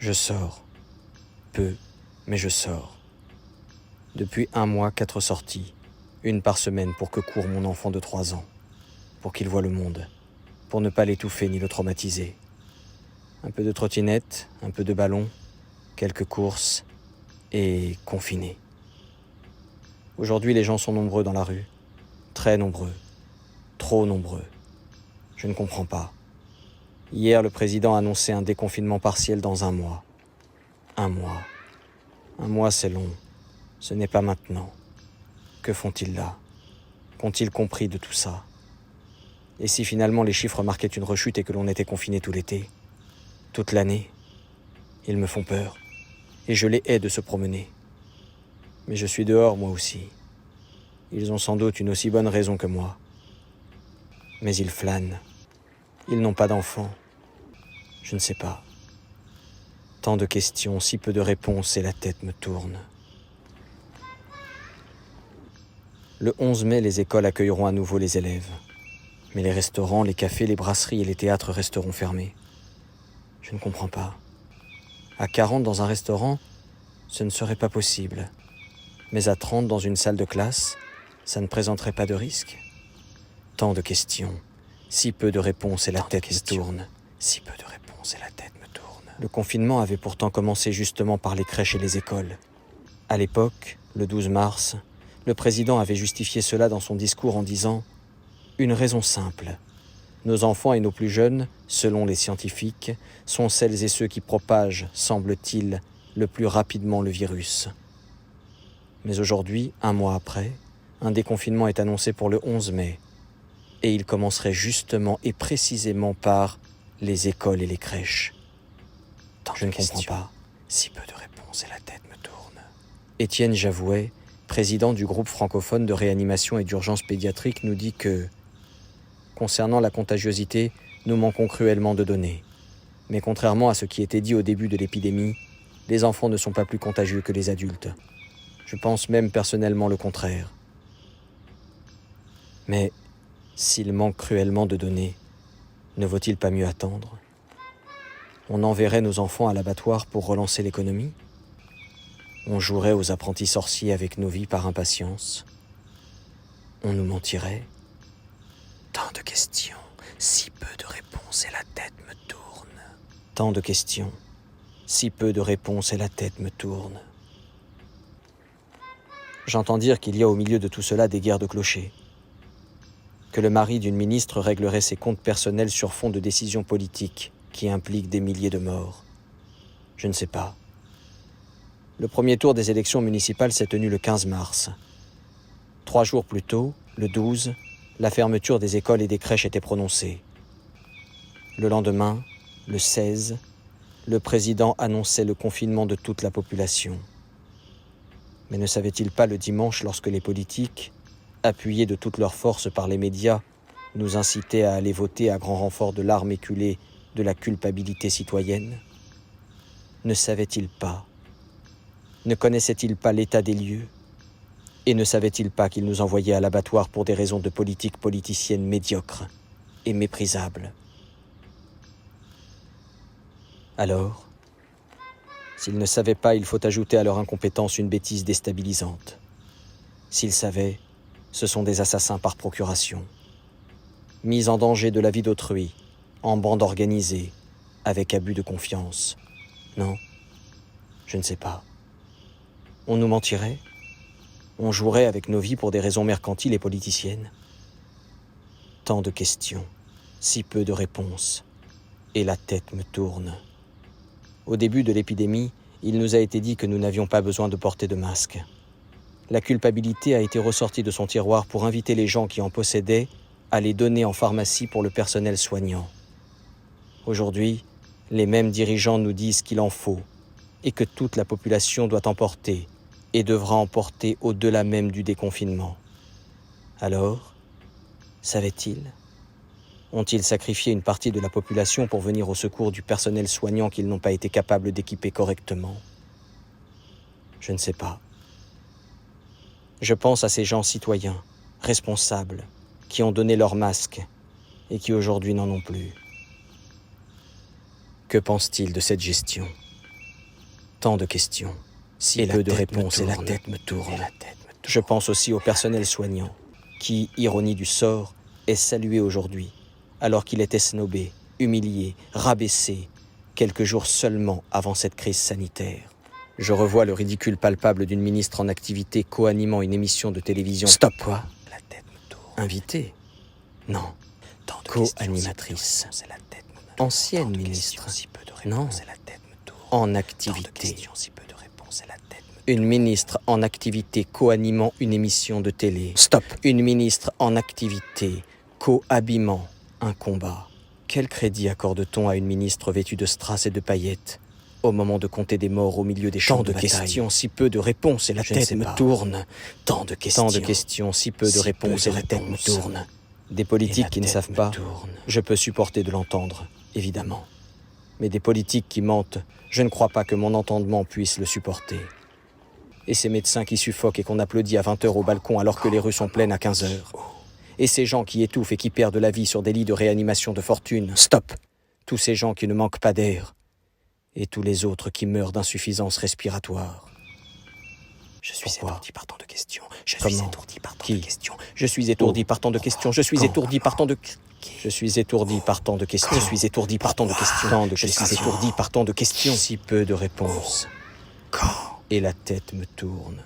Je sors. Peu, mais je sors. Depuis 1 mois, 4 sorties. 1 par semaine pour que court mon enfant de 3 ans. Pour qu'il voie le monde. Pour ne pas l'étouffer ni le traumatiser. Un peu de trottinette, un peu de ballon, quelques courses et confiné. Aujourd'hui, les gens sont nombreux dans la rue. Très nombreux. Trop nombreux. Je ne comprends pas. Hier, le président a annoncé un déconfinement partiel dans 1 mois. 1 mois. 1 mois, c'est long. Ce n'est pas maintenant. Que font-ils là? Qu'ont-ils compris de tout ça? Et si finalement les chiffres marquaient une rechute et que l'on était confiné tout l'été? Toute l'année? Ils me font peur. Et je les hais de se promener. Mais je suis dehors, moi aussi. Ils ont sans doute une aussi bonne raison que moi. Mais ils flânent. Ils n'ont pas d'enfants. Je ne sais pas. Tant de questions, si peu de réponses et la tête me tourne. Le 11 mai, les écoles accueilleront à nouveau les élèves. Mais les restaurants, les cafés, les brasseries et les théâtres resteront fermés. Je ne comprends pas. À 40 dans un restaurant, ce ne serait pas possible. Mais à 30 dans une salle de classe, ça ne présenterait pas de risque. Tant de questions, si peu de réponses et la tête me tourne. Si peu de réponses et la tête me tourne. Le confinement avait pourtant commencé justement par les crèches et les écoles. À l'époque, le 12 mars, le président avait justifié cela dans son discours en disant « Une raison simple. Nos enfants et nos plus jeunes, selon les scientifiques, sont celles et ceux qui propagent, semble-t-il, le plus rapidement le virus. » Mais aujourd'hui, 1 mois après, un déconfinement est annoncé pour le 11 mai. Et il commencerait justement et précisément par les écoles et les crèches. Je ne comprends pas. Si peu de réponses et la tête me tourne. Étienne Javouet, président du groupe francophone de réanimation et d'urgence pédiatrique, nous dit que, concernant la contagiosité, nous manquons cruellement de données. Mais contrairement à ce qui était dit au début de l'épidémie, les enfants ne sont pas plus contagieux que les adultes. Je pense même personnellement le contraire. Mais s'il manque cruellement de données, ne vaut-il pas mieux attendre? On enverrait nos enfants à l'abattoir pour relancer l'économie? On jouerait aux apprentis sorciers avec nos vies par impatience? On nous mentirait? Tant de questions, si peu de réponses et la tête me tourne. Tant de questions, si peu de réponses et la tête me tourne. J'entends dire qu'il y a au milieu de tout cela des guerres de clochers. Que le mari d'une ministre réglerait ses comptes personnels sur fond de décisions politiques qui impliquent des milliers de morts. Je ne sais pas. Le premier tour des élections municipales s'est tenu le 15 mars. 3 jours plus tôt, le 12, la fermeture des écoles et des crèches était prononcée. Le lendemain, le 16, le président annonçait le confinement de toute la population. Mais ne savait-il pas le dimanche lorsque les politiques, appuyés de toutes leurs forces par les médias, nous incitaient à aller voter à grand renfort de l'arme éculée de la culpabilité citoyenne? Ne savait-il pas? Ne connaissait-il pas l'état des lieux? Et ne savait-il pas qu'il nous envoyait à l'abattoir pour des raisons de politique politicienne médiocre et méprisable? Alors, s'ils ne savaient pas, il faut ajouter à leur incompétence une bêtise déstabilisante. S'ils savaient, ce sont des assassins par procuration, mis en danger de la vie d'autrui, en bande organisée, avec abus de confiance. Non, je ne sais pas. On nous mentirait? On jouerait avec nos vies pour des raisons mercantiles et politiciennes? Tant de questions, si peu de réponses, et la tête me tourne. Au début de l'épidémie, il nous a été dit que nous n'avions pas besoin de porter de masque. La culpabilité a été ressortie de son tiroir pour inviter les gens qui en possédaient à les donner en pharmacie pour le personnel soignant. Aujourd'hui, les mêmes dirigeants nous disent qu'il en faut et que toute la population doit en porter et devra en porter au-delà même du déconfinement. Alors, savaient-ils? Ont-ils sacrifié une partie de la population pour venir au secours du personnel soignant qu'ils n'ont pas été capables d'équiper correctement? Je ne sais pas. Je pense à ces gens citoyens, responsables, qui ont donné leur masque et qui aujourd'hui n'en ont plus. Que pense-t-il de cette gestion ? Tant de questions, si peu de réponses et la tête me tourne. Je pense aussi au personnel soignant, qui, ironie du sort, est salué aujourd'hui, alors qu'il était snobé, humilié, rabaissé, quelques jours seulement avant cette crise sanitaire. Je revois le ridicule palpable d'une ministre en activité co-animant une émission de télévision. Stop. Quoi? La tête me tourne. Invitée? Non. Co-animatrice. Ancienne ministre. Non. En activité. Une ministre en activité co-animant une émission de télé. Stop. Une ministre en activité co-habillement un combat. Quel crédit accorde-t-on à une ministre vêtue de strass et de paillettes au moment de compter des morts au milieu des champs de bataille? Tant de questions, si peu de réponses et la tête me tourne. Tant de questions, si peu de réponses et la tête me tourne. Des politiques qui ne savent pas, je peux supporter de l'entendre, évidemment. Mais des politiques qui mentent, je ne crois pas que mon entendement puisse le supporter. Et ces médecins qui suffoquent et qu'on applaudit à 20h au balcon alors que les rues sont pleines à 15h. Et ces gens qui étouffent et qui perdent la vie sur des lits de réanimation de fortune. Stop. Tous ces gens qui ne manquent pas d'air. Et tous les autres qui meurent d'insuffisance respiratoire. Je suis étourdi par tant de questions. Je suis étourdi par tant de questions. Je suis étourdi par tant de questions. Je suis étourdi par tant de... Je suis étourdi par tant de questions. Je suis étourdi par tant de questions. Je suis étourdi par tant de questions. Si peu de réponses. Et la tête me tourne.